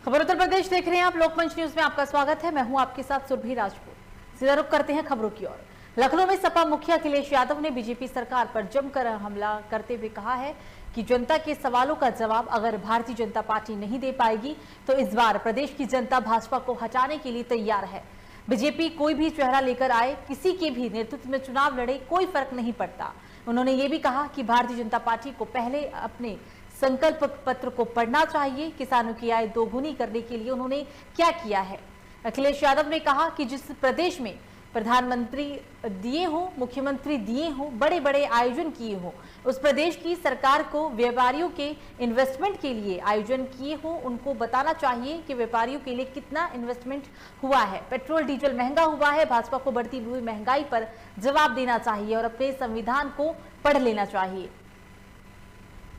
खबर उत्तर प्रदेश देख रहे हैं आप। लोकमंच न्यूज में आपका स्वागत है। मैं हूं आपके साथ सुरभि राजपूत। सीधा रुख करते हैं खबरों की ओर। लखनऊ में सपा मुखिया अखिलेश यादव ने बीजेपी सरकार पर जमकर हमला करते हुए कहा है कि जनता के सवालों का जवाब अगर भारतीय जनता पार्टी नहीं दे पाएगी तो इस बार प्रदेश की जनता भाजपा को हटाने के लिए तैयार है। बीजेपी कोई भी चेहरा लेकर आए, किसी के भी नेतृत्व में चुनाव लड़े, कोई फर्क नहीं पड़ता। उन्होंने ये भी कहा कि भारतीय जनता पार्टी को पहले अपने संकल्प पत्र को पढ़ना चाहिए। किसानों की आय दोगुनी करने के लिए उन्होंने क्या किया है। अखिलेश यादव ने कहा कि जिस प्रदेश में प्रधानमंत्री दिए हो, मुख्यमंत्री दिए हो, बड़े बड़े आयोजन किए हो, उस प्रदेश की सरकार को व्यापारियों के इन्वेस्टमेंट के लिए आयोजन किए हो, उनको बताना चाहिए कि व्यापारियों के लिए कितना इन्वेस्टमेंट हुआ है। पेट्रोल डीजल महंगा हुआ है। भाजपा को बढ़ती हुई महंगाई पर जवाब देना चाहिए और अपने संविधान को पढ़ लेना चाहिए।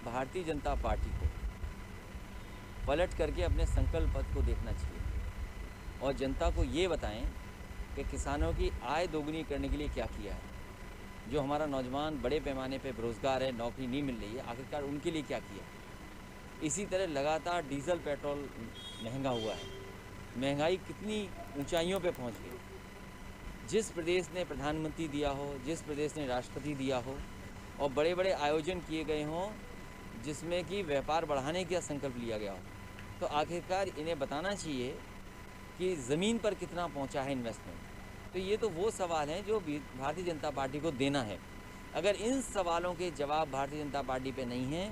भारतीय जनता पार्टी को पलट करके अपने संकल्प पत्र को देखना चाहिए और जनता को ये बताएं कि किसानों की आय दोगुनी करने के लिए क्या किया है। जो हमारा नौजवान बड़े पैमाने पे बेरोजगार है, नौकरी नहीं मिल रही है, आखिरकार उनके लिए क्या किया है। इसी तरह लगातार डीजल पेट्रोल महंगा हुआ है, महंगाई कितनी ऊंचाइयों पे पहुंच गई। जिस प्रदेश ने प्रधानमंत्री दिया हो, जिस प्रदेश ने राष्ट्रपति दिया हो और बड़े बड़े आयोजन किए गए हों जिसमें कि व्यापार बढ़ाने का संकल्प लिया गया हो, तो आखिरकार इन्हें बताना चाहिए कि ज़मीन पर कितना पहुंचा है इन्वेस्टमेंट। तो ये तो वो सवाल हैं जो भारतीय जनता पार्टी को देना है। अगर इन सवालों के जवाब भारतीय जनता पार्टी पे नहीं हैं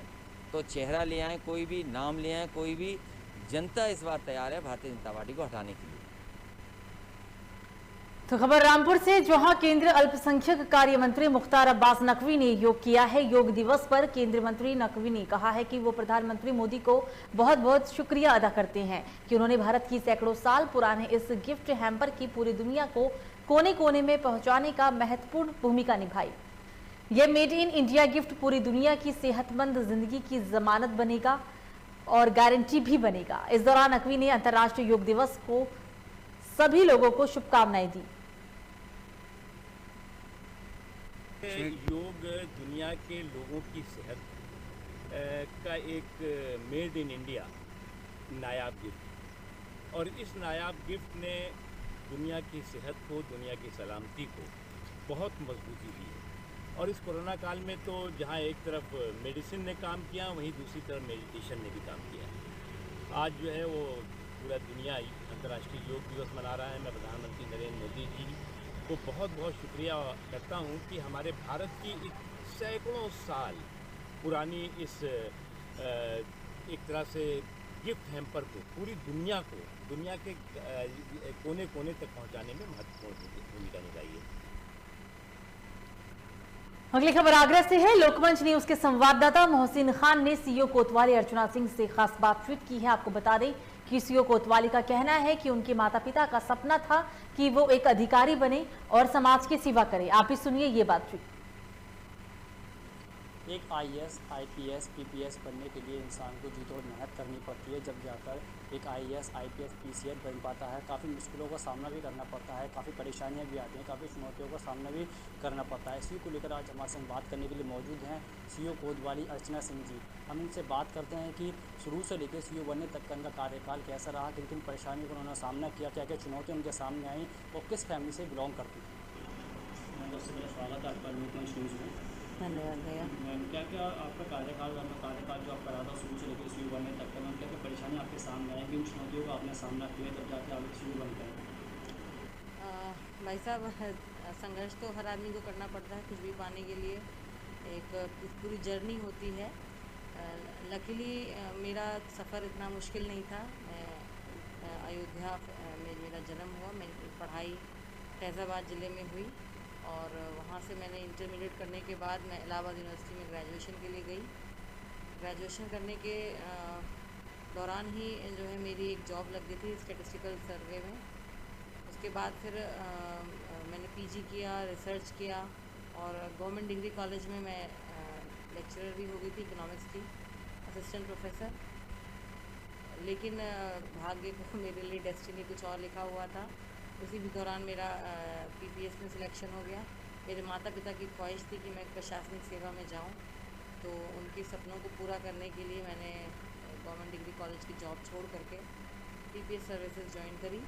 तो चेहरा ले आएँ, कोई भी नाम ले आएँ, कोई भी, जनता इस बार तैयार है भारतीय जनता पार्टी को हटाने के लिए। तो खबर रामपुर से, जहां केंद्रीय अल्पसंख्यक कार्य मंत्री मुख्तार अब्बास नकवी ने योग किया है। योग दिवस पर केंद्रीय मंत्री नकवी ने कहा है कि वो प्रधानमंत्री मोदी को बहुत बहुत शुक्रिया अदा करते हैं कि उन्होंने भारत की सैकड़ों साल पुराने इस गिफ्ट हैम्पर की पूरी दुनिया को कोने कोने में पहुंचाने का महत्वपूर्ण भूमिका निभाई। यह मेड इन इंडिया गिफ्ट पूरी दुनिया की सेहतमंद जिंदगी की जमानत बनेगा और गारंटी भी बनेगा। इस दौरान नकवी ने अंतर्राष्ट्रीय योग दिवस को सभी लोगों को शुभकामनाएं दी। योग दुनिया के लोगों की सेहत का एक made in India Nayab gift, और इस नायाब गिफ्ट ने दुनिया की सेहत को, दुनिया की सलामती को बहुत मजबूती दी है। और इस कोरोना काल में तो जहां एक तरफ मेडिसिन ने काम किया, वहीं दूसरी तरफ मेडिटेशन ने भी काम किया। आज जो है वो पूरा दुनिया अंतर्राष्ट्रीय योग दिवस मना रहा है। मैं प्रधानमंत्री नरेंद्र मोदी जी को बहुत बहुत शुक्रिया करता हूं कि हमारे भारत की सैकड़ों साल पुरानी इस एक तरह से गिफ्ट हैम्पर को पूरी दुनिया को, दुनिया के कोने कोने तक पहुंचाने में महत्वपूर्ण भूमिका निभाई है। अगली खबर आगरा से है। लोकमंच न्यूज के संवाददाता मोहसिन खान ने सीओ कोतवाली अर्चना सिंह से खास बातचीत की है। आपको बता दें कि सीओ कोतवाली का कहना है कि उनके माता पिता का सपना था कि वो एक अधिकारी बने और समाज की सेवा करे। आप ही सुनिए ये बातचीत। एक आईएएस, आईपीएस, पीपीएस बनने के लिए इंसान को जी तोड़ मेहनत करनी पड़ती है। जब जाकर एक आईएएस, आईपीएस, पीसीएस बन पाता है। काफ़ी मुश्किलों का सामना भी करना पड़ता है, काफ़ी परेशानियां भी आती हैं, काफ़ी चुनौतियों का सामना भी करना पड़ता है। इसी को लेकर आज हमारे संग बात करने के लिए मौजूद हैं सीओ कोतवाली अर्चना सिंह जी। हम इनसे बात करते हैं कि शुरू से लेकर सीओ बनने तक का इनका कार्यकाल कैसा रहा, किन किन परेशानियों का उन्होंने सामना किया, क्या क्या चुनौतियाँ उनके सामने आई और किस फैमिली से बिलोंग करती हैं। सबसे पहले स्वागत है आपका लोकमंच न्यूज़ में। धन्यवाद भैया। मैम, क्या क्या आपका कार्यकाल जो आप करा था शुरू से लेकर सीओ बनने तक का, मैम क्या क्या परेशानी आपके सामने आई, किन चुनौतियों का आपने सामना किया तब जाके आप सीओ बन गए? भाई साहब, संघर्ष तो हर आदमी को करना पड़ता है कुछ भी पाने के लिए। एक पूरी जर्नी होती है। लकीली मेरा सफ़र इतना मुश्किल नहीं था। मैं अयोध्या में मेरा जन्म हुआ। मेरी पढ़ाई फैज़ाबाद ज़िले में हुई और वहाँ से मैंने इंटरमीडिएट करने के बाद मैं इलाहाबाद यूनिवर्सिटी में ग्रेजुएशन के लिए गई। ग्रेजुएशन करने के दौरान ही जो है मेरी एक जॉब लग गई थी स्टैटिस्टिकल सर्वे में। उसके बाद फिर मैंने पीजी किया, रिसर्च किया और गवर्नमेंट डिग्री कॉलेज में मैं लेक्चरर भी हो गई थी, इकोनॉमिक्स की असिस्टेंट प्रोफेसर। लेकिन भाग्य को मेरे लिए डेस्टिनी कुछ और लिखा हुआ था। उसी भी दौरान मेरा पीपीएस में सिलेक्शन हो गया। मेरे माता पिता की ख्वाहिश थी कि मैं प्रशासनिक सेवा में जाऊं, तो उनके सपनों को पूरा करने के लिए मैंने गवर्नमेंट डिग्री कॉलेज की जॉब छोड़ करके पीपीएस सर्विसेज ज्वाइन करी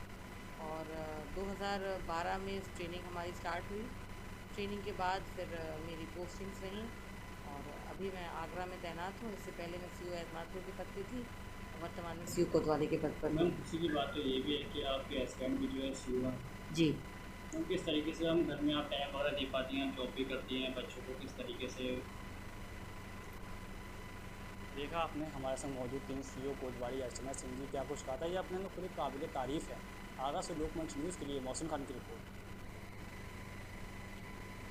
और 2012 में ट्रेनिंग हमारी स्टार्ट हुई। ट्रेनिंग के बाद फिर मेरी पोस्टिंग्स रहीं और अभी मैं आगरा में तैनात हूँ। इससे पहले मैं सीओ एतमादपुर के पद पे थी, वर्तमान में सीओ कोतवाली के पद पर। मैम खुशी की बात तो ये भी है कि आपके हस्बैंड भी जो है सीओ हैं जी। तो किस तरीके से हम घर में आप टाइम वगैरह दे पाती हैं, जॉब भी करती हैं, बच्चों को किस तरीके से? देखा आपने हमारे संग मौजूद थे सीओ कोतवाली अर्चना सिंह जी, क्या कुछ कहा था, ये अपने में खुद काबिल तारीफ़ है। आगरा से लोकमंच न्यूज़ के लिए मौसम खान की रिपोर्ट।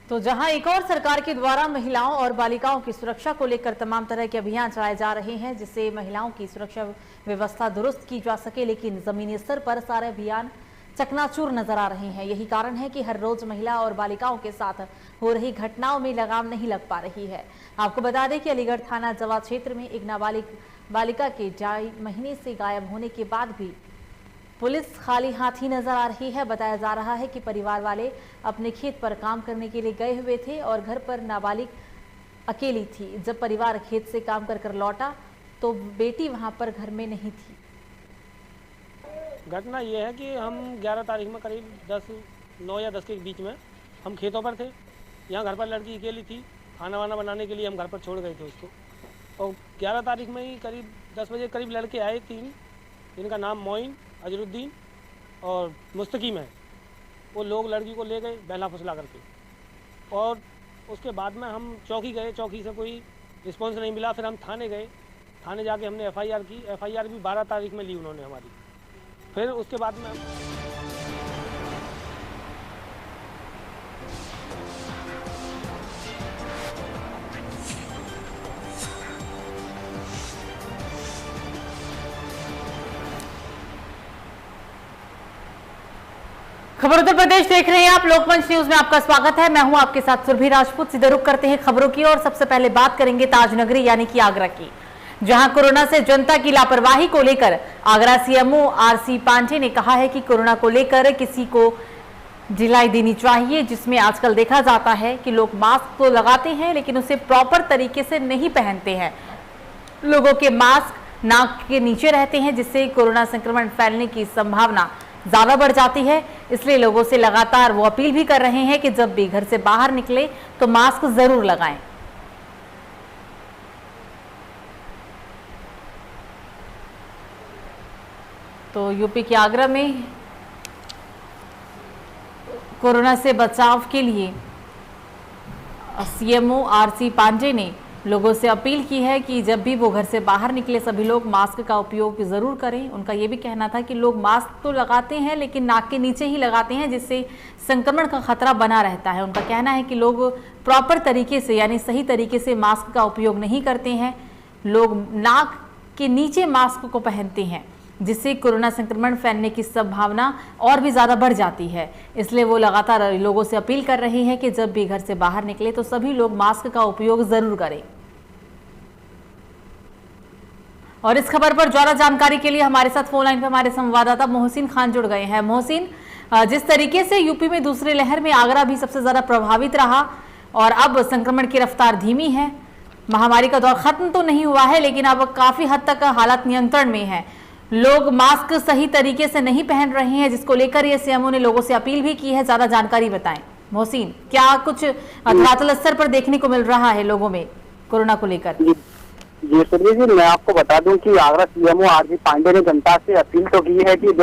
तो जहां एक और सरकार के द्वारा महिलाओं और बालिकाओं की सुरक्षा को लेकर तमाम तरह के अभियान चलाए जा रहे हैं, जिससे महिलाओं की सुरक्षा व्यवस्था दुरुस्त की जा सके, लेकिन जमीनी स्तर पर सारे अभियान चकनाचूर नजर आ रहे हैं। यही कारण है कि हर रोज महिला और बालिकाओं के साथ हो रही घटनाओं में लगाम नहीं लग पा रही है। आपको बता दें कि अलीगढ़ थाना जवा क्षेत्र में एक नाबालिग बालिका के 2.5 महीने से गायब होने के बाद भी पुलिस खाली हाथ ही नजर आ रही है। बताया जा रहा है कि परिवार वाले अपने खेत पर काम करने के लिए गए हुए थे और घर पर नाबालिग अकेली थी। जब परिवार खेत से काम कर लौटा तो बेटी वहां पर घर में नहीं थी। घटना ये है कि हम 11 तारीख में करीब 9 या 10 के बीच में हम खेतों पर थे। यहाँ घर पर लड़की अकेली थी, खाना वाना बनाने के लिए हम घर पर छोड़ गए थे उसको। और 11 तारीख में ही करीब 10 बजे करीब लड़के आए 3, जिनका नाम मोइन, अजरुद्दीन और मुस्तकीम है। वो लोग लड़की को ले गए बहला फुसला करके और उसके बाद में हम चौकी गए, चौकी से कोई रिस्पॉन्स नहीं मिला। फिर हम थाने गए, थाने जाके हमने एफआईआर की। एफआईआर भी 12 तारीख में ली उन्होंने हमारी। फिर उसके बाद में खबर उत्तर प्रदेश देख रहे हैं आप। लोकमंच न्यूज में आपका स्वागत है। मैं हूं आपके साथ सुरभि राजपूत। सीधे रुख करते हैं खबरों की और सबसे पहले बात करेंगे ताजनगरी यानी कि आगरा की, जहां कोरोना से जनता की लापरवाही को लेकर आगरा सीएमओ आरसी पांडे ने कहा है कि कोरोना को लेकर किसी को ढिलाई देनी चाहिए, जिसमें आजकल देखा जाता है कि लोग मास्क तो लगाते हैं लेकिन उसे प्रॉपर तरीके से नहीं पहनते हैं। लोगों के मास्क नाक के नीचे रहते हैं, जिससे कोरोना संक्रमण फैलने की संभावना ज्यादा बढ़ जाती है। इसलिए लोगों से लगातार वो अपील भी कर रहे हैं कि जब भी घर से बाहर निकले तो मास्क जरूर लगाएं। तो यूपी के आगरा में कोरोना से बचाव के लिए सीएमओ आरसी पांडे ने लोगों से अपील की है कि जब भी वो घर से बाहर निकले सभी लोग मास्क का उपयोग जरूर करें। उनका ये भी कहना था कि लोग मास्क तो लगाते हैं लेकिन नाक के नीचे ही लगाते हैं, जिससे संक्रमण का खतरा बना रहता है। उनका कहना है कि लोग प्रॉपर तरीके से यानी सही तरीके से मास्क का उपयोग नहीं करते हैं। लोग नाक के नीचे मास्क को पहनते हैं, जिससे कोरोना संक्रमण फैलने की संभावना और भी ज़्यादा बढ़ जाती है। इसलिए वो लगातार लोगों से अपील कर रहे हैं कि जब भी घर से बाहर निकले तो सभी लोग मास्क का उपयोग ज़रूर करें। और इस खबर पर ज्यादा जानकारी के लिए हमारे साथ फोन लाइन पर हमारे संवाददाता मोहसिन खान जुड़ गए हैं। मोहसिन, जिस तरीके से यूपी में दूसरी लहर में आगरा भी सबसे ज़्यादा प्रभावित रहा और अब संक्रमण की रफ्तार धीमी है, महामारी का दौर खत्म तो नहीं हुआ है लेकिन अब काफ़ी हद तक हालात नियंत्रण में है। लोग मास्क सही तरीके से नहीं पहन रहे हैं, जिसको लेकर ये सीएमओ ने लोगों से अपील भी की है। ज्यादा जानकारी बताएं मोहसिन, क्या कुछ धरातल स्तर पर देखने को मिल रहा है लोगों में कोरोना को लेकर? जी सुनिए जी, मैं आपको बता दूं कि आगरा सीएमओ आरसी पांडे ने जनता से अपील तो की है कि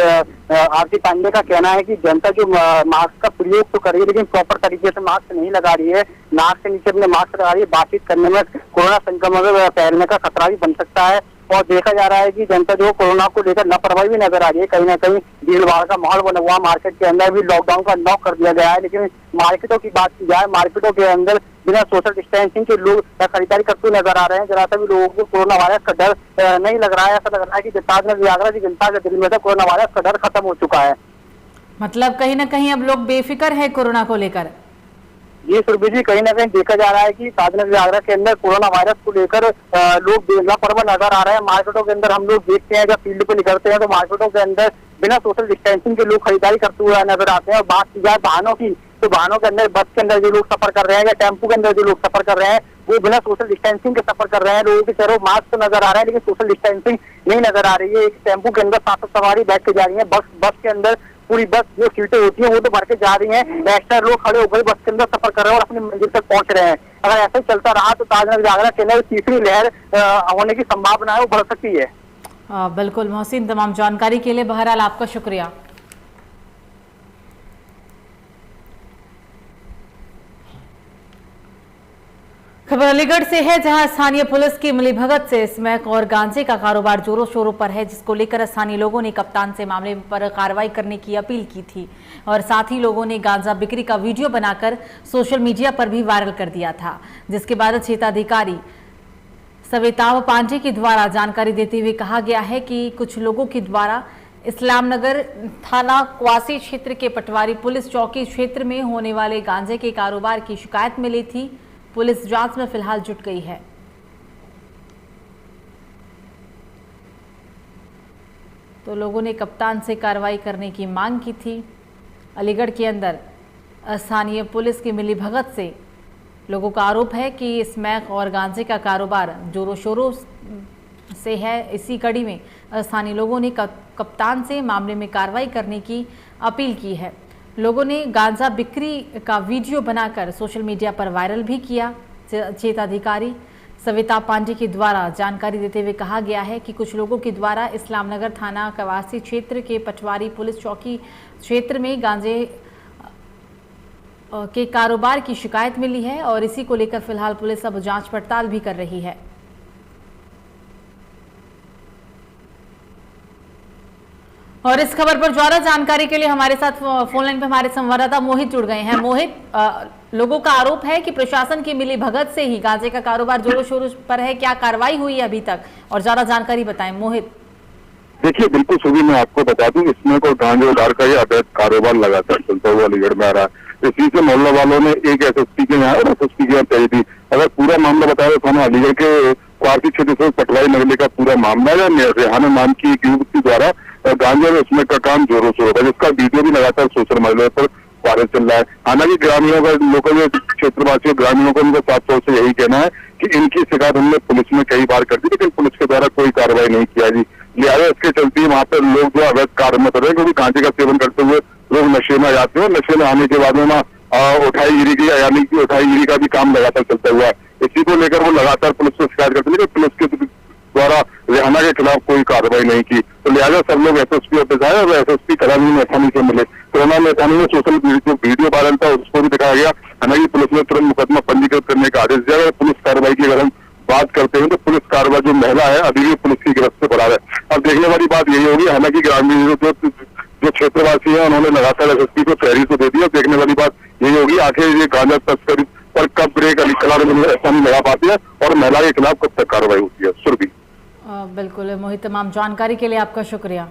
आरसी पांडे का कहना है कि जनता जो मास्क का प्रयोग तो कर रही है लेकिन प्रॉपर तरीके से मास्क नहीं लगा रही है, नाक से नीचे अपने मास्क लगा रही है। बातचीत करने में कोरोना संक्रमण फैलने का खतरा भी बन सकता है और देखा जा रहा है कि जनता जो कोरोना को लेकर लापरवाही भी नजर आ रही है। कहीं ना कहीं भीड़ भाड़ का माहौल बना हुआ, मार्केट के अंदर भी लॉकडाउन का अनलॉक कर दिया गया है। लेकिन मार्केटों की बात की जाए, मार्केटों के अंदर बिना सोशल डिस्टेंसिंग के लोग खरीदारी करते हुए नजर आ रहे हैं। जरा सा भी लोगों को कोरोना वायरस का डर नहीं लग रहा है। ऐसा लग रहा है कि ताजनगरी आगरा की जनता के दिल में से कोरोना वायरस का डर खत्म हो चुका है। मतलब कहीं ना कहीं अब लोग बेफिक्र है कोरोना को लेकर। ये सुरभि जी, कहीं ना कहीं देखा जा रहा है कि ताजनगरी आगरा के अंदर कोरोना वायरस को लेकर लोग बेलापरवाह नजर आ रहे हैं। मार्केटों के अंदर हम लोग देखते हैं, जब फील्ड पे निकलते हैं तो मार्केटों के अंदर बिना सोशल डिस्टेंसिंग के लोग खरीदारी करते हुए नजर आते हैं। और बात की जाए वाहनों की तो वाहनों के अंदर, बस के अंदर जो लोग सफर कर रहे हैं या टेम्पो के अंदर जो लोग सफर कर रहे हैं वो बिना सोशल डिस्टेंसिंग के सफर कर रहे हैं। लोगों के चेहरों मास्क तो नजर आ रहा है लेकिन सोशल डिस्टेंसिंग नहीं नजर आ रही है। एक टेम्पो के अंदर 7 सवारी बैठ के जा रही है, बस के अंदर पूरी बस जो सीटें होती हैं वो तो भर के जा रही हैं। एक्स्ट्रा लोग खड़े होकर बस के अंदर सफर कर रहे हैं और अपनी मंजिल तक पहुंच रहे हैं। अगर ऐसा ही चलता रहा तो ताजनगर जागरण के अंदर तीसरी लहर होने की संभावना है वो बढ़ सकती है। बिल्कुल मोहसिन, तमाम जानकारी के लिए बहरहाल आपका शुक्रिया। खबर अलीगढ़ से है, जहां स्थानीय पुलिस की मिलीभगत से स्मैक और गांजे का कारोबार जोरों शोरों पर है, जिसको लेकर स्थानीय लोगों ने कप्तान से मामले पर कार्रवाई करने की अपील की थी और साथ ही लोगों ने गांजा बिक्री का वीडियो बनाकर सोशल मीडिया पर भी वायरल कर दिया था, जिसके बाद क्षेत्राधिकारी सविताव पांडे के द्वारा जानकारी देते हुए कहा गया है कि कुछ लोगों के द्वारा इस्लामनगर थाना क्वासी क्षेत्र के पटवारी पुलिस चौकी क्षेत्र में होने वाले गांजे के कारोबार की शिकायत मिली थी। पुलिस जांच में फिलहाल जुट गई है। तो लोगों ने कप्तान से कार्रवाई करने की मांग की थी। अलीगढ़ के अंदर स्थानीय पुलिस की मिलीभगत से लोगों का आरोप है कि स्मैक और गांजे का कारोबार जोरों शोरों से है। इसी कड़ी में स्थानीय लोगों ने कप्तान से मामले में कार्रवाई करने की अपील की है। लोगों ने गांजा बिक्री का वीडियो बनाकर सोशल मीडिया पर वायरल भी किया। क्षेत्राधिकारी सविता पांडे के द्वारा जानकारी देते हुए कहा गया है कि कुछ लोगों के द्वारा इस्लामनगर थाना कवासी क्षेत्र के पटवारी पुलिस चौकी क्षेत्र में गांजे के कारोबार की शिकायत मिली है और इसी को लेकर फिलहाल पुलिस अब जांच पड़ताल भी कर रही है। और इस खबर पर ज्यादा जानकारी के लिए हमारे साथ फोन लाइन पर हमारे संवाददाता मोहित जुड़ गए हैं। मोहित, लोगों का आरोप है कि प्रशासन की मिलीभगत से ही गांजे का कारोबार जोरों शोरों पर है, क्या कार्रवाई हुई है अभी तक और ज्यादा जानकारी बताएं मोहित। देखिए, बिल्कुल सुबह मैं आपको बता दूं, इसमें कोई गांजे उधार का ये अवैध कारोबार लगातार चलता हुआ अलीगढ़ में आ रहा है। इसी से मोहल्ला वालों ने एक एसएसपी के यहाँ और एसएसपी के यहाँ तय दी। अगर पूरा मामला बताया तो थाना अलीगढ़ के क्वासी क्षेत्र से पटवारी नगली का पूरा मामला है। रेहाना नाम की एक युवती द्वारा गांजे और उसमें का काम जोरों शोरों पर, जिसका वीडियो भी लगातार सोशल मीडिया पर वायरल चल रहा है। हालांकि ग्रामीणों का, लोकल क्षेत्रवासियों ग्रामीणों का उनका साफ तौर से यही कहना है कि इनकी शिकायत हमने पुलिस में कई बार कर दी लेकिन पुलिस के द्वारा कोई कार्रवाई नहीं किया जी। लिहाजा इसके चलते वहाँ पर लोग जो अवैध कार्य में कर रहे हैं, क्योंकि गांजे का सेवन करते हुए लोग नशे में जाते हैं और नशे में आने के बाद में उठाईगिरी की यानी कि उठाईगिरी का भी काम लगातार चलता हुआ है। इसी को लेकर वो लगातार पुलिस को शिकायत करते हैं लेकिन पुलिस के द्वारा रेहाना के खिलाफ कोई कार्रवाई नहीं की। तो लिहाजा सब लोग एसएसपी ऑफिस आए और एसएसपी करानी में थाने से मिले। कोरोना में थाने में सोशल जो वीडियो वायरल था उसको भी दिखाया गया। हालांकि पुलिस ने तुरंत मुकदमा पंजीकृत करने का आदेश दिया। पुलिस कार्रवाई की अगर हम बात करते हैं तो पुलिस कार्रवाई जो महिला है अभी भी पुलिस की गिरफ्त से फरार है। अब देखने वाली बात यही होगी। हालांकि ग्रामीण जो क्षेत्रवासी है उन्होंने लगातार एसएसपी को तहरीर तो दे दिया। देखने वाली बात यही होगी आखिर ये गांजा तस्करी पर कब ब्रेक ऐसा नहीं लगा पाती है और महिला के खिलाफ कब तक कार्रवाई होती है। सुरभि, बिल्कुल मोहित, तमाम जानकारी के लिए आपका शुक्रिया।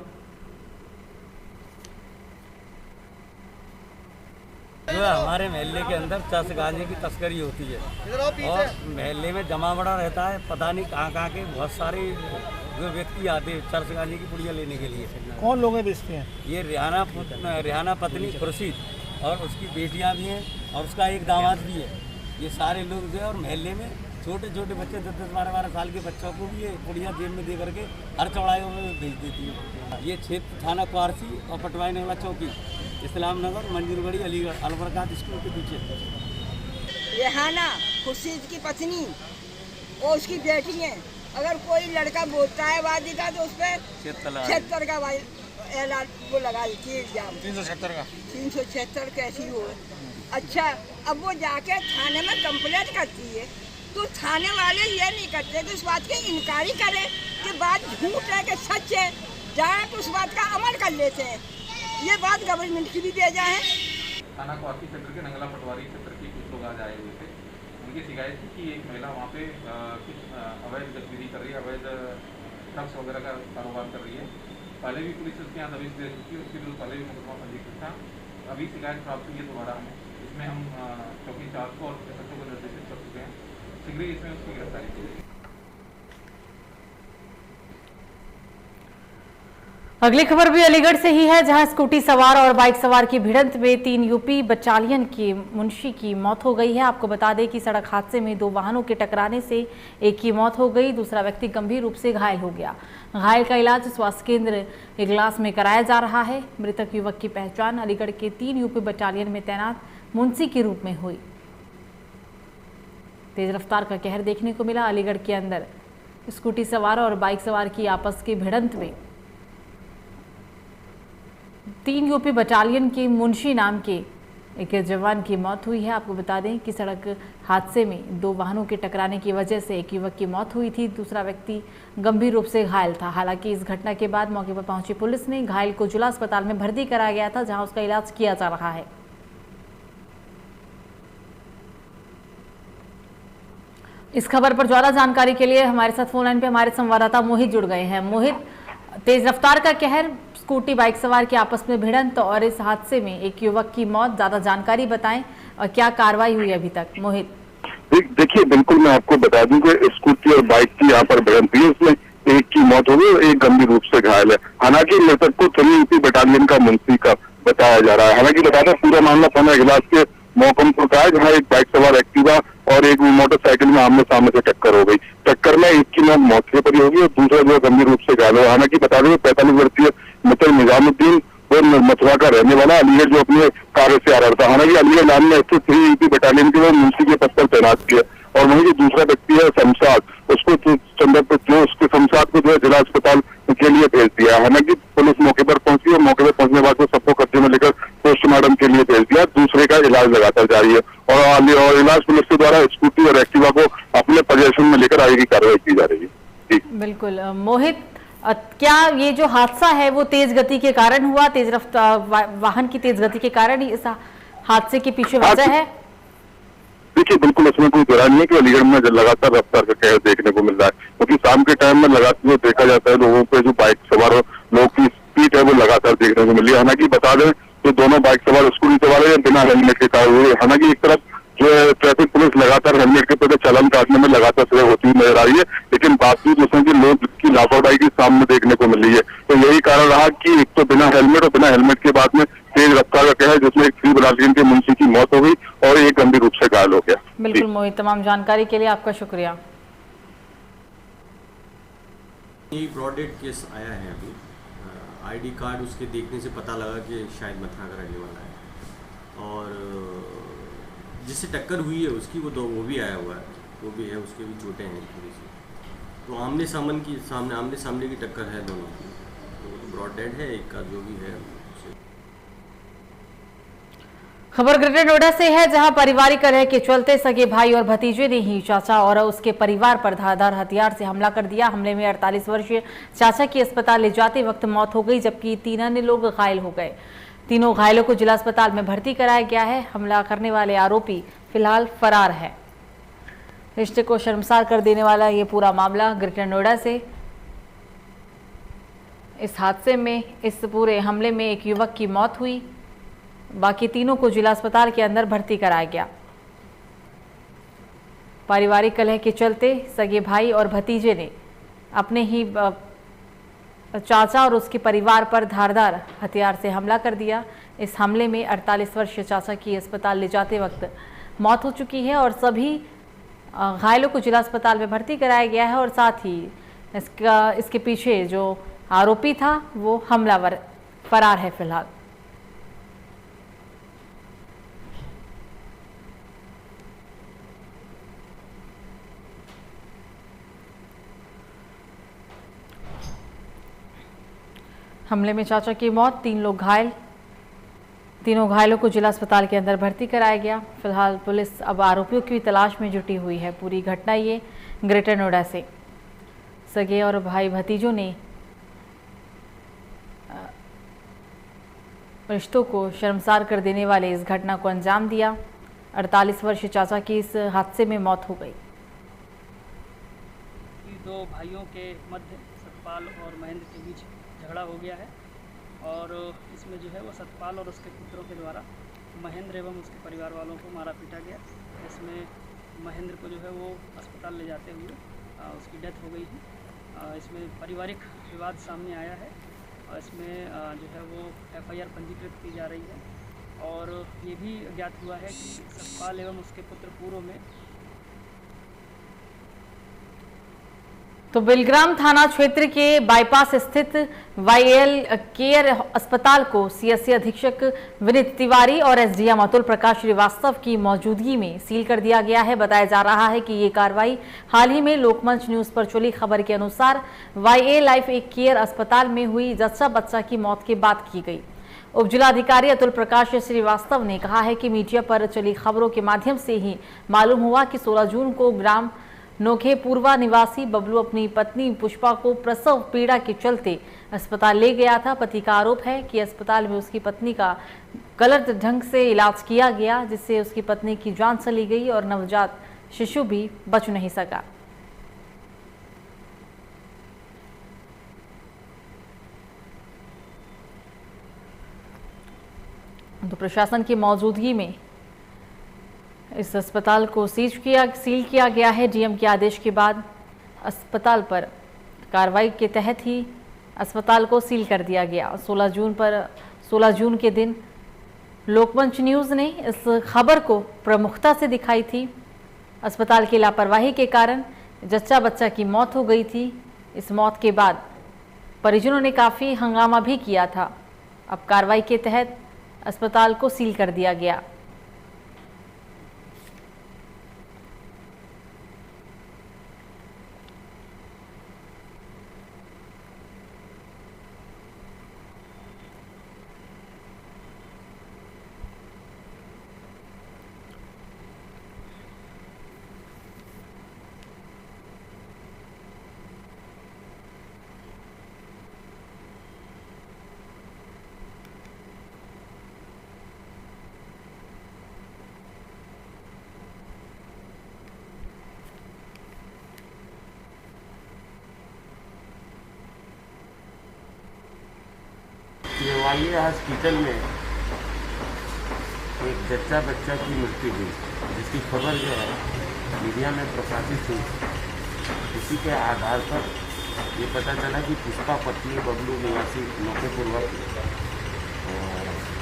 जो हमारे महल्ले के अंदर चरस गांजे की तस्करी होती है और महल्ले में जमा बड़ा रहता है। पता नहीं कहाँ के बहुत सारे जो व्यक्ति आते हैं चरस गांजे की पुड़िया लेने के लिए। कौन लोग बेचते हैं? ये रेहाना पत्नी खुर्शीद और उसकी बेटियां भी हैं और उसका एक दामाद भी है। ये सारे लोग जो है और महल्ले में छोटे छोटे बच्चे 10-10, 12-12 साल के बच्चों को भी ये पुड़िया जेब में दे करके हर चौड़ाइयों में भेज देती है। ये क्षेत्र थाना क्वासी और पटवारी नगला चौकी, इस्लामनगर, मंजूरगढ़ी, अलीगढ़, अलबरकात स्कूल के पीछे। रेहाना खुर्शीद की पत्नी और उसकी बेटी है। अगर कोई लड़का बोलता है वादी का तो उस पर 76 का ऐलान वो लगा देती है एग्जाम 376 कैसी हो। अच्छा, अब वो जाके थाने में कंप्लेंट करती है तो थाने वाले ये नहीं करते कि उस बात की इंक्वायरी करें कि बात झूठ है कि सच है, जाए तो उस बात का अमल कर लेते हैं। ये बात गवर्नमेंट की भी बेजा है। थाना क्वासी क्षेत्र के नंगला पटवारी क्षेत्र के कुछ लोग आज आए हुए थे। उनकी शिकायत थी कि एक महिला वहाँ पे कुछ अवैध गतिविधि कर रही है, अवैध ड्रग्स वगैरह का कारोबार कर रही है। पहले भी पुलिस उसके यहाँ दबिश दे चुकी है, उसके विरुद्ध पहले भी मुकदमा पंजीकृत था। अभी शिकायत प्राप्त हुई है दोबारा हमें। इसमें हम चौकी इंचार्ज को और एसएचओ को निर्देशित कर चुके हैं। शीघ्र ही इसमें उसकी गिरफ्तारी की जाएगी। अगली खबर भी अलीगढ़ से ही है, जहां स्कूटी सवार और बाइक सवार की भिड़ंत में 3 यूपी बटालियन के मुंशी की मौत हो गई है। आपको बता दें कि सड़क हादसे में 2 वाहनों के टकराने से एक की मौत हो गई, दूसरा व्यक्ति गंभीर रूप से घायल हो गया। घायल का इलाज स्वास्थ्य केंद्र इगलास में कराया जा रहा है। मृतक युवक की पहचान अलीगढ़ के 3 यूपी बटालियन में तैनात मुंशी के रूप में हुई। तेज रफ्तार का कहर देखने को मिला अलीगढ़ के अंदर। स्कूटी सवार और बाइक सवार की आपस की भिड़ंत में 3 यूपी बटालियन के मुंशी नाम के एक जवान की मौत हुई है। आपको बता दें कि सड़क हादसे में 2 वाहनों के टकराने की वजह से एक युवक की मौत हुई थी, दूसरा व्यक्ति गंभीर रूप से घायल था। हालांकि इस घटना के बाद मौके पर पहुंची पुलिस ने घायल को जिला अस्पताल में भर्ती कराया गया था, जहां उसका इलाज किया जा रहा है। इस खबर पर ज्यादा जानकारी के लिए हमारे साथ फोन लाइन पे हमारे संवाददाता मोहित जुड़ गए हैं। मोहित, तेज रफ्तार का कहर, स्कूटी बाइक सवार की आपस में भिड़ंत और इस हादसे में एक युवक की मौत, ज्यादा जानकारी बताएं और क्या कार्रवाई हुई अभी तक? मोहित देखिए, बिल्कुल मैं आपको बता दूं कि स्कूटी और बाइक की यहाँ पर भिड़ंत हुई, उसमें एक की मौत हो गई और एक गंभीर रूप से घायल है। हालांकि मृतक को 3 यूपी बटालियन का मुंशी का बताया जा रहा है। हालांकि बता दें पूरा मामला थाना इगलास के मोहकमपुर का है, जहाँ एक बाइक सवार एक्टिवा और एक मोटरसाइकिल में आमने सामने से टक्कर हो गई। टक्कर में एक की मौत मौके पर ही होगी और दूसरा जो गंभीर रूप से घायल हो। हालांकि बता दें 45 वर्षीय मित्र निजामुद्दीन और मथुरा का रहने वाला अलीगढ़ जो अपने कार्य से आ रहा था। हालांकि अलीगढ़ लाइन में स्थित 3 यूपी बटालियन के वो मुंशी के पद पर तैनात किया। और वहीं जो दूसरा व्यक्ति है शमशाद, उसको उसके शमशाद को जो है जिला अस्पताल के लिए भेज दिया। हालांकि पुलिस मौके पर पहुंची और मौके पर पहुंचने के बाद सबको कब्जे में लेकर पोस्टमार्टम के लिए भेज दिया। दूसरे का इलाज लगातार जारी है और इलाज पुलिस के द्वारा स्कूटी और एक्टिवा को अपने पोजीशन में लेकर आगे की कार्रवाई की जा रही है। बिल्कुल मोहित, क्या ये जो हादसा है वो तेज गति के कारण हुआ, तेज रफ्तार वाहन की तेज गति के कारण ही इस हादसे के पीछे वजह है? देखिए, बिल्कुल इसमें कोई दो राय नहीं है कि अलीगढ़ में लगातार रफ्तार का कहर देखने को मिल रहा है, क्योंकि शाम के टाइम में लगातार देखा जाता है लोगों पे जो बाइक सवार लोगों की स्पीड है वो लगातार देखने को मिल रही है। हालांकि बता दें तो दोनों बाइक सवार स्कूटी सवार है बिना हेलमेट के कार हुए। हालांकि एक तरफ जो है ट्रैफिक पुलिस लगातार हेलमेट के पीछे चालान काटने में लगातार सजा होती हुई नजर आ रही है, लेकिन बावजूद उसमें कि लोग की लापरवाही की सामने देखने को मिल रही है। तो यही कारण रहा कि एक तो बिना हेलमेट और बिना हेलमेट के बाद में तेज रफ्तार का कहर, जिसमें एक 3 बटालियन के मुंशी की मौत हो गई और एक गंभीर रूप से घायल हो गया। बिल्कुल मोहित, तमाम जानकारी के लिए आपका शुक्रिया। ये ब्रॉड डेड केस आया है अभी। आईडी कार्ड उसके देखने से पता लगा कि शायद मथुरा का रहने वाला है और जिससे टक्कर हुई है उसकी वो भी आया हुआ है, वो भी है, उसके भी चोटें हैं थोड़ी सी। तो आमने सामने की टक्कर है दोनों की, तो ब्रॉड डेड है एक का जो भी है। खबर ग्रेटर नोएडा से है, जहां पारिवारिक कलह के चलते सगे भाई और भतीजे ने ही चाचा और उसके परिवार पर धारदार हथियार से हमला कर दिया। हमले में 48 वर्षीय चाचा की अस्पताल ले जाते वक्त मौत हो गई, जबकि 3 अन्य लोग घायल हो गए। तीनों घायलों को जिला अस्पताल में भर्ती कराया गया है। हमला करने वाले आरोपी फिलहाल फरार है। रिश्ते को शर्मसार कर देने वाला ये पूरा मामला ग्रेटर नोएडा से। इस हादसे में, इस पूरे हमले में एक युवक की मौत हुई, बाकी तीनों को जिला अस्पताल के अंदर भर्ती कराया गया। पारिवारिक कलह के चलते सगे भाई और भतीजे ने अपने ही चाचा और उसके परिवार पर धारदार हथियार से हमला कर दिया। इस हमले में 48 वर्षीय चाचा की अस्पताल ले जाते वक्त मौत हो चुकी है और सभी घायलों को जिला अस्पताल में भर्ती कराया गया है और साथ ही इसके पीछे जो आरोपी था वो हमलावर फरार है फिलहाल। हमले में चाचा की मौत, 3 लोग घायल। तीनों घायलों को जिला अस्पताल के अंदर भर्ती कराया गया। फिलहाल पुलिस अब आरोपियों की तलाश में जुटी हुई है। पूरी घटना ये ग्रेटर नोएडा से सगे और भाई भतीजों ने रिश्तों को शर्मसार कर देने वाले इस घटना को अंजाम दिया। 48 वर्षीय चाचा की इस हादसे में मौत हो गई। 2 भाइयों के मध्य सतपाल और महेंद्र के बीच झगड़ा हो गया है और इसमें जो है वो सतपाल और उसके पुत्रों के द्वारा महेंद्र एवं उसके परिवार वालों को मारा पीटा गया। इसमें महेंद्र को जो है वो अस्पताल ले जाते हुए उसकी डेथ हो गई है। इसमें पारिवारिक विवाद सामने आया है इसमें जो है वो FIR पंजीकृत की जा रही है। और ये भी ज्ञात हुआ है कि सतपाल एवं उसके पुत्र पूर्व में तो बिलग्राम थाना क्षेत्र के बाईपास स्थित YL केयर अस्पताल को CSC अधीक्षक विनीत तिवारी और SDM अतुल प्रकाश श्रीवास्तव की मौजूदगी में सील कर दिया गया है। बताया जा रहा है कि ये कार्रवाई हाल ही में लोकमंच न्यूज पर चली खबर के अनुसार YL लाइफ केयर अस्पताल में हुई जच्चा बच्चा की मौत के बाद की गई। उप जिलाधिकारी अतुल प्रकाश श्रीवास्तव ने कहा है कि मीडिया पर चली खबरों के माध्यम से ही मालूम हुआ कि 16 जून को ग्राम नोखे पूर्वा निवासी बबलू अपनी पत्नी पुष्पा को प्रसव पीड़ा के चलते अस्पताल ले गया था। पति का आरोप है कि अस्पताल में उसकी पत्नी का गलत ढंग से इलाज किया गया, जिससे उसकी पत्नी की जान चली गई और नवजात शिशु भी बच नहीं सका। तो प्रशासन की मौजूदगी में इस अस्पताल को सील किया गया है। डीएम के आदेश के बाद अस्पताल पर कार्रवाई के तहत ही अस्पताल को सील कर दिया गया। 16 जून के दिन लोकमंच न्यूज़ ने इस खबर को प्रमुखता से दिखाई थी। अस्पताल की लापरवाही के कारण जच्चा बच्चा की मौत हो गई थी। इस मौत के बाद परिजनों ने काफ़ी हंगामा भी किया था। अब कार्रवाई के तहत अस्पताल को सील कर दिया गया। YL हॉस्पिटल में एक जच्चा बच्चा की मृत्यु हुई, जिसकी खबर जो है मीडिया में प्रकाशित हुई। इसी के आधार पर ये पता चला कि पुष्पा पत्नी बबलू निवासी नोखे पूर्वा की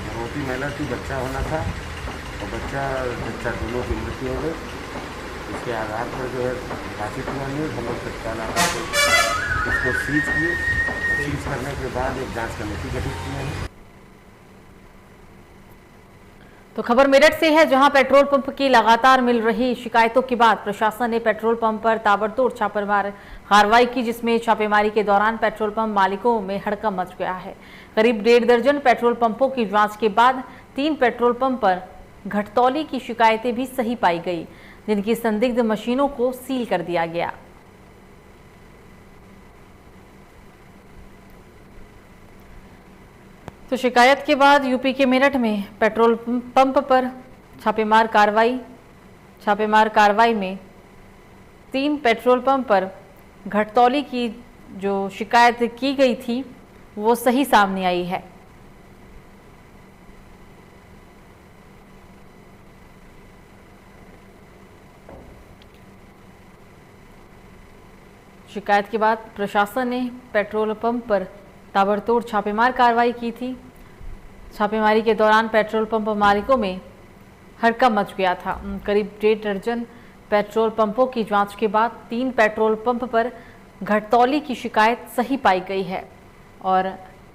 गर्भवती महिला की बच्चा होना था और बच्चा दोनों की मृत्यु हो गई। इसके आधार पर जो है प्रकाशित हुआ न्यूज़, हम लोग तत्काल इसको सीज किए। सीज करने के बाद एक जांच कमेटी गठित की है। तो खबर मेरठ से है, जहां पेट्रोल पंप की लगातार मिल रही शिकायतों के बाद प्रशासन ने पेट्रोल पंप पर ताबड़तोड़ छापेमार कार्रवाई की, जिसमें छापेमारी के दौरान पेट्रोल पंप मालिकों में हड़कंप मच गया है। करीब 1.5 दर्जन पेट्रोल पंपों की जांच के बाद 3 पेट्रोल पंप पर घटतौली की शिकायतें भी सही पाई गई, जिनकी संदिग्ध मशीनों को सील कर दिया गया। तो शिकायत के बाद यूपी के मेरठ में पेट्रोल पंप पर छापेमार कार्रवाई में 3 पेट्रोल पंप पर घटतौली की जो शिकायत की गई थी वो सही सामने आई है। शिकायत के बाद प्रशासन ने पेट्रोल पंप पर ताबड़तोड़ छापेमार कार्रवाई की थी। छापेमारी के दौरान पेट्रोल पंप मालिकों में हड़कंप मच गया था। करीब 1.5 दर्जन पेट्रोल पंपों की जांच के बाद 3 पेट्रोल पंप पर घटतौली की शिकायत सही पाई गई है और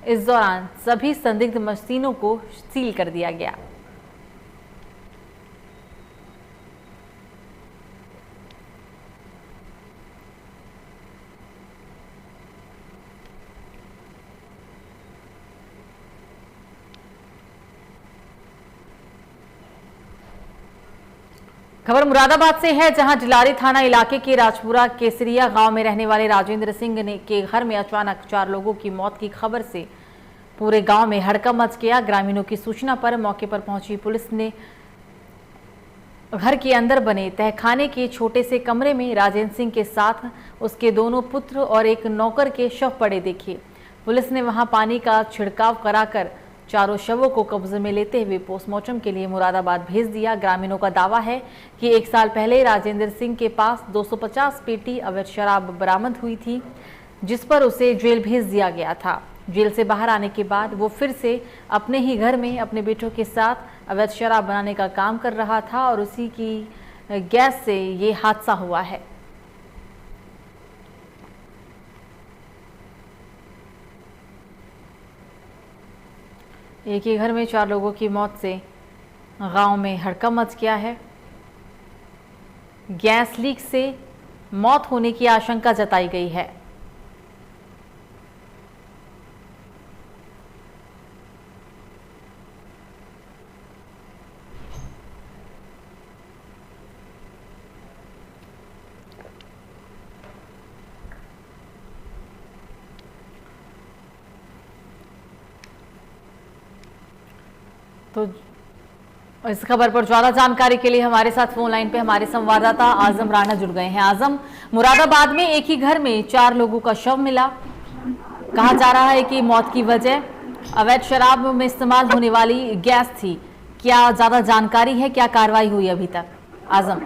इस दौरान सभी संदिग्ध मशीनों को सील कर दिया गया। खबर मुरादाबाद से है, जहां डिलारी थाना इलाके के राजपुरा केसरिया गांव में रहने वाले राजेंद्र सिंह ने के घर में अचानक 4 लोगों की मौत की खबर से पूरे गांव में हड़कंप मच गया। ग्रामीणों की सूचना पर मौके पर पहुंची पुलिस ने घर के अंदर बने तहखाने के छोटे से कमरे में राजेंद्र सिंह के साथ उसके दोनों पुत्र और एक नौकर के शव पड़े देखे। पुलिस ने वहां पानी का छिड़काव कराकर चारों शवों को कब्जे में लेते हुए पोस्टमार्टम के लिए मुरादाबाद भेज दिया। ग्रामीणों का दावा है कि 1 साल पहले राजेंद्र सिंह के पास 250 पेटी अवैध शराब बरामद हुई थी, जिस पर उसे जेल भेज दिया गया था। जेल से बाहर आने के बाद वो फिर से अपने ही घर में अपने बेटों के साथ अवैध शराब बनाने का काम कर रहा था और उसी की गैस से ये हादसा हुआ है। एक ही घर में 4 लोगों की मौत से गांव में हड़कंप मच गया है। गैस लीक से मौत होने की आशंका जताई गई है। तो इस खबर पर ज्यादा जानकारी के लिए हमारे साथ फोन लाइन पे हमारे संवाददाता आजम राणा जुड़ गए हैं। आजम, मुरादाबाद में एक ही घर में 4 लोगों का शव मिला। कहा जा रहा है कि मौत की वजह अवैध शराब में इस्तेमाल होने वाली गैस थी। क्या ज्यादा जानकारी है, क्या कार्रवाई हुई अभी तक? आजम,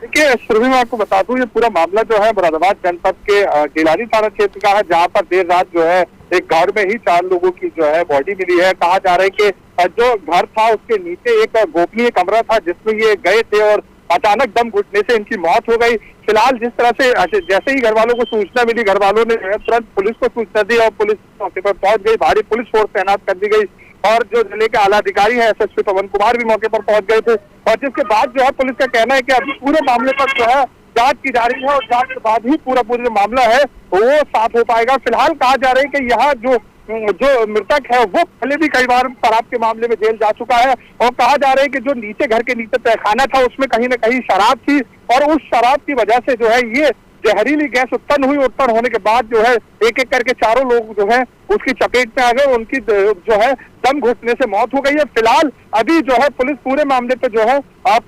देखिए सुरभि, मैं आपको बता दूं, ये पूरा मामला जो है मुरादाबाद जनपद के गिलानी थाना क्षेत्र का है, जहां पर देर रात जो है एक घर में ही 4 लोगों की जो है बॉडी मिली है। कहा जा रहा है कि जो घर था उसके नीचे एक गोपनीय कमरा था जिसमें ये गए थे और अचानक दम घुटने से इनकी मौत हो गई। फिलहाल जिस तरह से जैसे ही घर वालों को सूचना मिली, घर वालों ने तुरंत पुलिस को सूचना दी और पुलिस मौके पर पहुंच गई। भारी पुलिस फोर्स तैनात कर दी गई और जो जिले के आला अधिकारी है एसएसपी पवन कुमार भी मौके पर पहुंच गए थे। और जिसके बाद जो है पुलिस का कहना है कि अभी पूरे मामले पर जो है जांच की जा रही है और जांच के बाद ही पूरा जो मामला है वो साफ हो पाएगा। फिलहाल कहा जा रहा है कि यहाँ जो मृतक है वो पहले भी कई बार शराब के मामले में जेल जा चुका है और कहा जा रहा है कि जो नीचे घर के नीचे तहखाना था उसमें कहीं ना कहीं शराब थी और उस शराब की वजह से जो है ये जहरीली गैस उत्पन्न हुई। उत्पन्न होने के बाद जो है एक एक करके 4 लोग जो है उसकी चपेट में आ गए, उनकी जो है दम घुटने से मौत हो गई है। फिलहाल अभी जो है पुलिस पूरे मामले पे जो है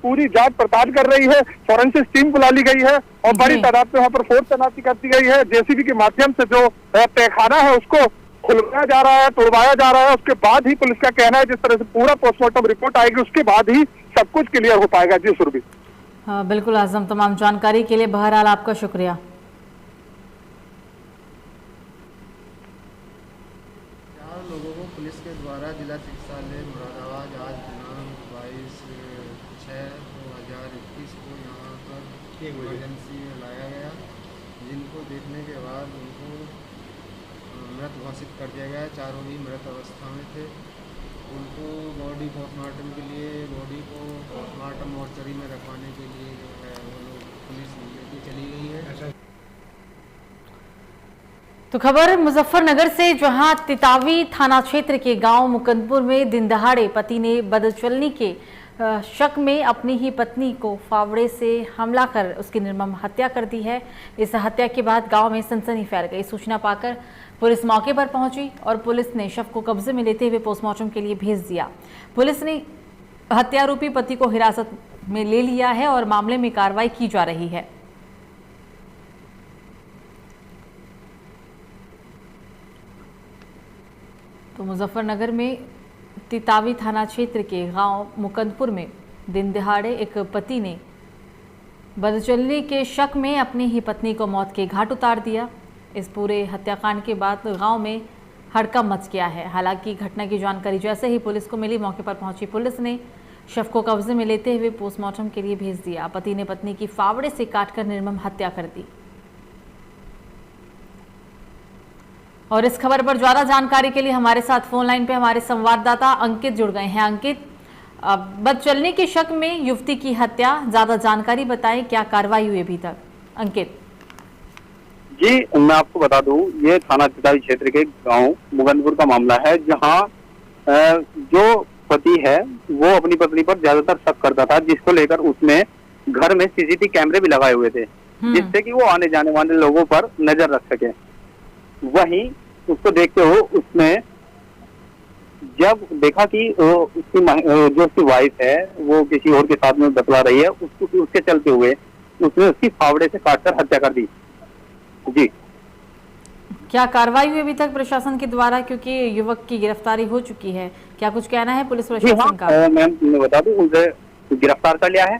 पूरी जांच पड़ताल कर रही है। फॉरेंसिक टीम बुला ली गई है और बड़ी तादाद में वहाँ पर फोर्स तैनाती कर दी गई है। जेसीबी के माध्यम से जो तहखाना है उसको खुलवाया जा रहा है, तोड़वाया जा रहा है। उसके बाद ही पुलिस का कहना है जिस तरह से पूरा पोस्टमार्टम रिपोर्ट आएगी उसके बाद ही सब कुछ क्लियर हो पाएगा। जी सुरभि। हाँ बिल्कुल आजम, तमाम जानकारी के लिए बहरहाल आपका शुक्रिया। 4 लोगों को पुलिस के द्वारा जिला चिकित्सालय मुरादाबाद आज दिनांक 22/6/2021 को यहाँ पर इमरजेंसी में लाया गया, जिनको देखने के बाद उनको मृत घोषित कर दिया गया। 4 ही मृत अवस्था में थे। उनको बॉडी पोस्टमार्टम के लिए बॉडी को पोस्टमार्टम मोर्चरी में रखवाने के लिए जो है वो लोग पुलिस लेके चली गई है। तो खबर मुजफ्फरनगर से, जहां तितावी थाना क्षेत्र के गांव मुकंदपुर में दिन दहाड़े पति ने बदचलनी के शक में अपनी ही पत्नी को फावड़े से हमला कर उसकी निर्मम हत्या कर दी है। इस हत्या के बाद गांव में सनसनी फैल गई। सूचना पाकर पुलिस मौके पर पहुंची और पुलिस ने शव को कब्जे में लेते हुए पोस्टमार्टम के लिए भेज दिया। पुलिस ने हत्यारोपी पति को हिरासत में ले लिया है और मामले में कार्रवाई की जा रही है। तो मुजफ्फरनगर में तितावी थाना क्षेत्र के गांव मुकंदपुर में दिन दहाड़े एक पति ने बदचलनी के शक में अपनी ही पत्नी को मौत के घाट उतार दिया। इस पूरे हत्याकांड के बाद गांव में हड़कंप मच गया है। हालांकि घटना की जानकारी जैसे ही पुलिस को मिली, मौके पर पहुंची पुलिस ने शव को कब्जे में लेते हुए पोस्टमार्टम के लिए भेज दिया। पति ने पत्नी की फावड़े से काटकर निर्मम हत्या कर दी। और इस खबर पर ज्यादा जानकारी के लिए हमारे साथ फोन लाइन पे हमारे संवाददाता अंकित जुड़ गए हैं। अंकित, बदचलनी के शक में युवती की हत्या, ज्यादा जानकारी बताएं, क्या कार्रवाई हुई अभी तक? अंकित जी, मैं आपको बता दूं, ये थाना तितावी क्षेत्र के गांव मुकंदपुर का मामला है, जहां जो पति है वो अपनी पत्नी पर ज्यादातर शक करता था, जिसको लेकर उसने घर में सीसीटीवी कैमरे भी लगाए हुए थे, जिससे कि वो आने जाने वाले लोगों पर नजर रख सके। वहीं उसको देखते हुए उसने जब देखा कि उसकी जो उसकी वाइफ है वो किसी और के साथ में बतला रही है, उसके चलते हुए उसने उसकी फावड़े से काटकर हत्या कर दी। जी, क्या कार्रवाई हुई अभी तक प्रशासन के द्वारा, क्योंकि युवक की गिरफ्तारी हो चुकी है? क्या कुछ कहना है पुलिस प्रशासन का? मैम मैं बता दूं, उसे गिरफ्तार कर लिया है।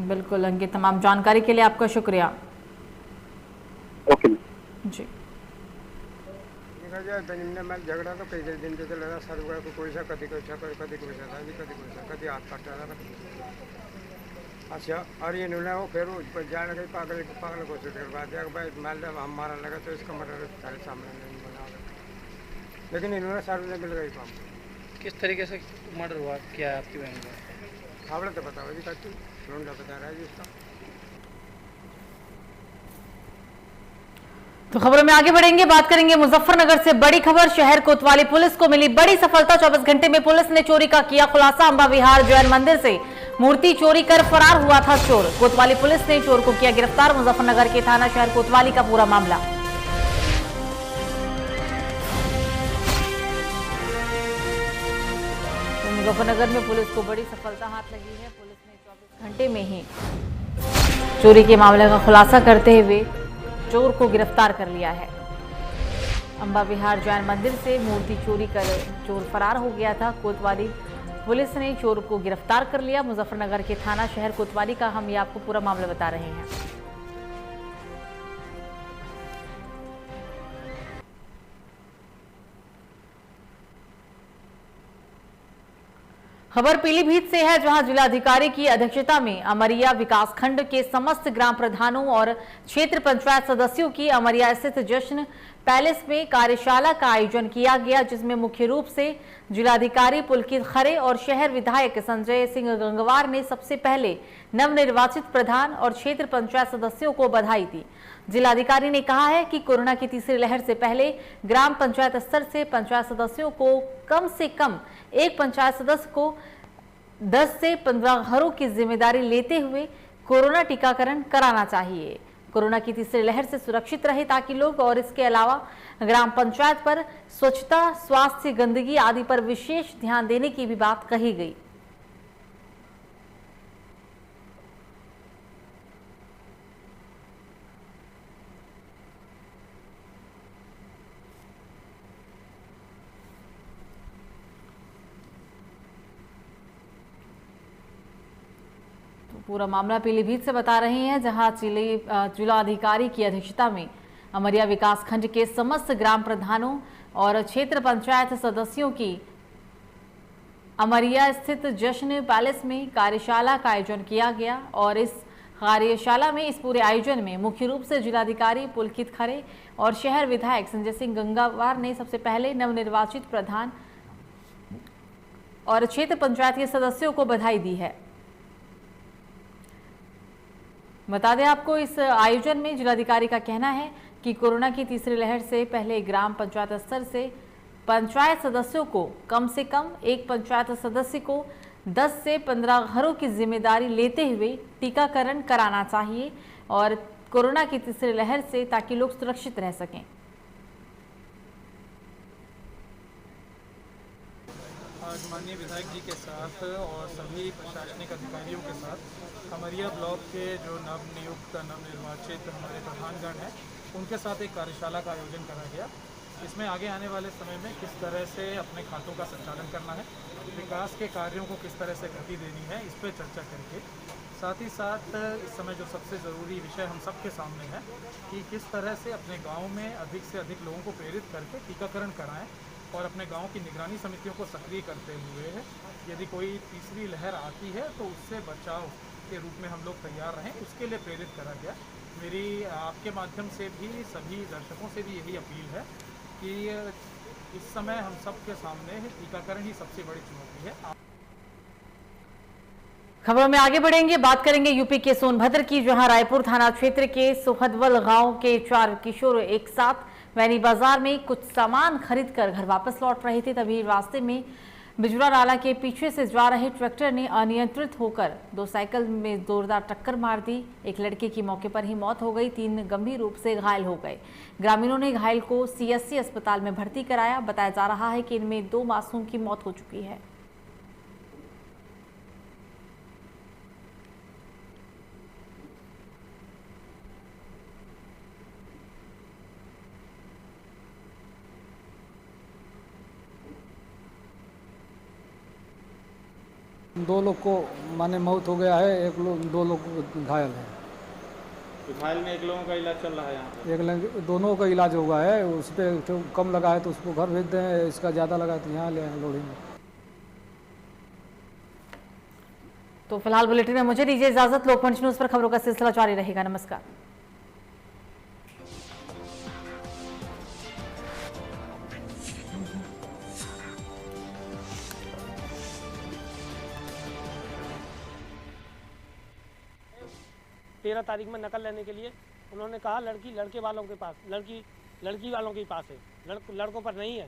बिल्कुल अंकित, तमाम जानकारी के लिए आपका शुक्रिया। ओके जी। वजह दिन में झगड़ा तो कई दिन से चल रहा सर को कोई सा कभी कोई सा कभी कोई सा कभी हाथ काट रहा कभी अच्छा और ये इन्होंने वो फिर जाने के पागल पागल को करवा दिया भाई मान लिया हम मारा लगा तो इसका मतलब सारे सामने नहीं बना, लेकिन इन्होंने सारे ने मिल गई काम। किस तरीके से मर्डर हुआ, क्या है आपकी बहन का? आपने तो बताओ जी कच्ची लोंडा बता रहा है जी इसका। तो खबरों में आगे बढ़ेंगे, बात करेंगे मुजफ्फरनगर से बड़ी खबर। शहर कोतवाली पुलिस को मिली बड़ी सफलता। 24 घंटे में पुलिस ने चोरी का किया खुलासा। अंबा विहार जैन मंदिर से मूर्ति चोरी कर फरार हुआ था चोर। कोतवाली पुलिस ने चोर को किया गिरफ्तार। मुजफ्फरनगर के थाना शहर कोतवाली का पूरा मामला। तो मुजफ्फरनगर में पुलिस को बड़ी सफलता हाथ लगी है। पुलिस ने 24 घंटे में ही चोरी के मामले का खुलासा करते हुए चोर को गिरफ्तार कर लिया है। अंबा विहार जैन मंदिर से मूर्ति चोरी कर चोर फरार हो गया था। कोतवाली पुलिस ने चोर को गिरफ्तार कर लिया। मुजफ्फरनगर के थाना शहर कोतवाली का हम ये आपको पूरा मामला बता रहे हैं। खबर पीलीभीत से है, जहां जिलाधिकारी की अध्यक्षता में अमरिया विकासखंड के समस्त ग्राम प्रधानों और क्षेत्र पंचायत सदस्यों की अमरिया स्थित जश्न पैलेस में कार्यशाला का आयोजन किया गया, जिसमें मुख्य रूप से जिलाधिकारी पुलकित खरे और शहर विधायक संजय सिंह गंगवार ने सबसे पहले नवनिर्वाचित प्रधान और क्षेत्र पंचायत सदस्यों को बधाई दी। जिलाधिकारी ने कहा है कि कोरोना की तीसरी लहर से पहले ग्राम पंचायत स्तर से पंचायत सदस्यों को कम से कम एक पंचायत सदस्य को 10 से 15 घरों की जिम्मेदारी लेते हुए कोरोना टीकाकरण कराना चाहिए। कोरोना की तीसरी लहर से सुरक्षित रहे ताकि लोग, और इसके अलावा ग्राम पंचायत पर स्वच्छता, स्वास्थ्य, गंदगी आदि पर विशेष ध्यान देने की भी बात कही गई। पूरा मामला पीलीभीत से बता रहे हैं, जहां जिलाधिकारी की अध्यक्षता में अमरिया विकासखंड के समस्त ग्राम प्रधानों और क्षेत्र पंचायत सदस्यों की अमरिया स्थित जश्न पैलेस में कार्यशाला का आयोजन किया गया। और इस कार्यशाला में, इस पूरे आयोजन में मुख्य रूप से जिलाधिकारी पुलकित खरे और शहर विधायक संजय सिंह गंगवार ने सबसे पहले नवनिर्वाचित प्रधान और क्षेत्र पंचायत के सदस्यों को बधाई दी है। बता दें आपको, इस आयोजन में जिलाधिकारी का कहना है कि कोरोना की तीसरी लहर से पहले ग्राम पंचायत स्तर से पंचायत सदस्यों को कम से कम एक पंचायत सदस्य को 10 से 15 घरों की जिम्मेदारी लेते हुए टीकाकरण कराना चाहिए और कोरोना की तीसरी लहर से, ताकि लोग सुरक्षित रह सकें। आज माननीय विधायक जी के साथ और सभी प्रशासनिक अधिकारियों के साथ अमरिया ब्लॉक के जो नवनिर्वाचित हमारे प्रधानगण हैं, उनके साथ एक कार्यशाला का आयोजन करा गया। इसमें आगे आने वाले समय में किस तरह से अपने खातों का संचालन करना है, विकास के कार्यों को किस तरह से गति देनी है, इस पर चर्चा करके, साथ ही साथ इस समय जो सबसे ज़रूरी विषय हम सबके सामने है कि किस तरह से अपने गाँव में अधिक से अधिक लोगों को प्रेरित करके टीकाकरण कराएँ और अपने गांव की निगरानी समितियों को सक्रिय करते हुए यदि कोई तीसरी लहर आती है तो उससे बचाव के रूप में हम लोग तैयार रहें, उसके लिए प्रेरित करा गया। मेरी आपके माध्यम से भी सभी दर्शकों से भी यही अपील है कि इस समय हम सबके सामने टीकाकरण ही सबसे बड़ी चुनौती है। खबरों में आगे बढ़ेंगे, बात करेंगे यूपी के सोनभद्र की, जहां रायपुर थाना क्षेत्र के सुखदवल गांव के 4 किशोर एक साथ वैनी बाजार में कुछ सामान खरीदकर घर वापस लौट रहे थे। तभी रास्ते में बिजुरा नाला के पीछे से जा रहे ट्रैक्टर ने अनियंत्रित होकर 2 साइकिल में जोरदार टक्कर मार दी। एक लड़के की मौके पर ही मौत हो गई, 3 गंभीर रूप से घायल हो गए। ग्रामीणों ने घायल को सीएससी अस्पताल में भर्ती कराया। बताया जा रहा है कि इनमें 2 मासूम की मौत हो चुकी है। दो लोग को माने मौत हो गया है, 2 लोग घायल है। घायल में एक लोगों का इलाज चल रहा है यहाँ पे। दोनों का इलाज हुआ है, उस पर जो कम लगा है तो उसको घर भेज दें, इसका ज़्यादा लगा है तो यहाँ ले आए लोड़ी में। तो फिलहाल बुलेटिन में मुझे दीजिए इजाजत। लोकमंच न्यूज पर खबरों का सिलसिला जारी रहेगा। नमस्कार। 13 तारीख में नकल लेने के लिए उन्होंने कहा लड़की लड़के वालों के पास, लड़की वालों के पास है, लड़कों पर नहीं है।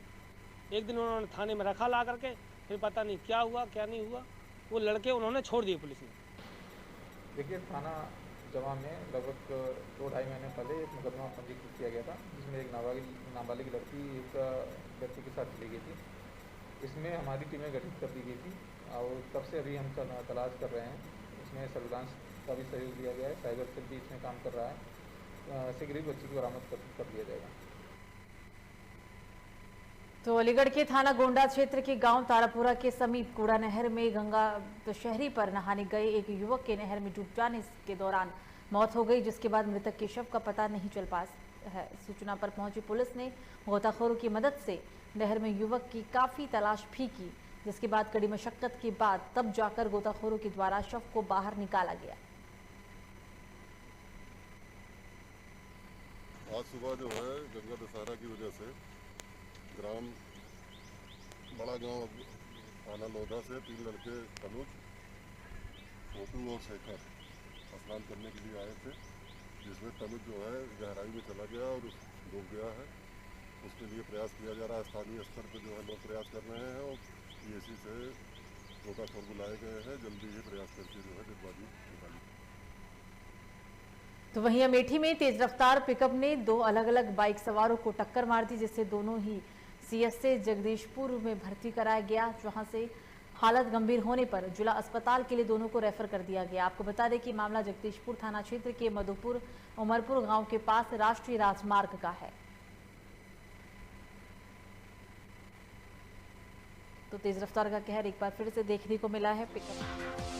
एक दिन उन्होंने थाने में रखा ला करके, फिर पता नहीं क्या हुआ क्या नहीं हुआ, वो लड़के उन्होंने छोड़ दिए पुलिस ने। देखिए, थाना जमा में लगभग 2-2.5 महीने पहले एक मुकदमा पंजीकृत किया गया था, जिसमें एक नाबालिग लड़की एक व्यक्ति के साथ चली गई थी। इसमें हमारी टीमें गठित कर दी गई थी और तब से अभी हम तलाश कर रहे हैं। इसमें सर्विलांस का भी सहयोग दिया गया है, साइबर सेल भी इसमें काम कर रहा है। शीघ्र ही बच्ची को बरामद कर दिया जाएगा। तो अलीगढ़ के थाना गोंडा क्षेत्र के गांव तारापुरा के समीप कूड़ा नहर में गंगा दशहरी पर नहाने गए एक युवक के नहर में डूब जाने के दौरान मौत हो गई, जिसके बाद मृतक के शव का पता नहीं चल पाया है। सूचना पर पहुंची पुलिस ने गोताखोरों की मदद से नहर में युवक की काफी तलाश भी की, जिसके बाद कड़ी मशक्कत के बाद तब जाकर गोताखोरों के द्वारा शव को बाहर निकाला गया। आज सुबह जो है गंगा दशहरा की वजह से ग्राम बड़ा गांव थाना लोधा से 3 लड़के तनुज, छोटू और शेखर स्नान करने के लिए आए थे, जिसमें तनुज जो है गहराई में चला गया और डूब गया है। उसके लिए प्रयास किया जा रहा है। स्थानीय स्तर पर जो है लोग प्रयास कर रहे हैं और पीएसी से गोताखोर बुलाए गए हैं। जल्दी ही प्रयास करके जो है डेड बॉडी निकाली। तो वहीं अमेठी में तेज रफ्तार पिकअप ने 2 अलग अलग बाइक सवारों को टक्कर मार दी, जिससे दोनों ही सीएसए जगदीशपुर में भर्ती कराया गया, जहां से हालत गंभीर होने पर जिला अस्पताल के लिए दोनों को रेफर कर दिया गया। आपको बता दें कि मामला जगदीशपुर थाना क्षेत्र के मधुपुर उमरपुर गांव के पास राष्ट्रीय राजमार्ग का है। तो तेज रफ्तार का कहर एक बार फिर से देखने को मिला है। पिकअप